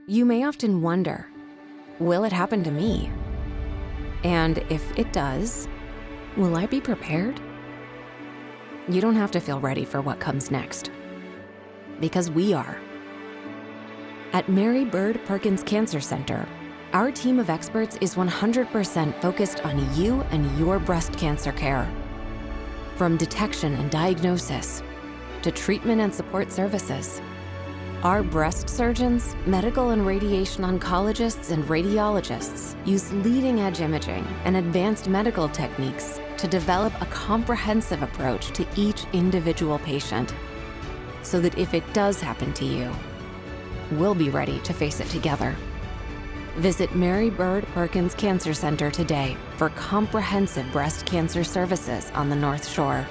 You may often wonder, will it happen to me? And if it does, will I be prepared? You don't have to feel ready for what comes next, because we are. At Mary Bird Perkins Cancer Center, our team of experts is 100% focused on you and your breast cancer care. From detection and diagnosis to treatment and support services, our breast surgeons, medical and radiation oncologists, and radiologists use leading-edge imaging and advanced medical techniques to develop a comprehensive approach to each individual patient, so that if it does happen to you, we'll be ready to face it together. Visit Mary Bird Perkins Cancer Center today for comprehensive breast cancer services on the North Shore.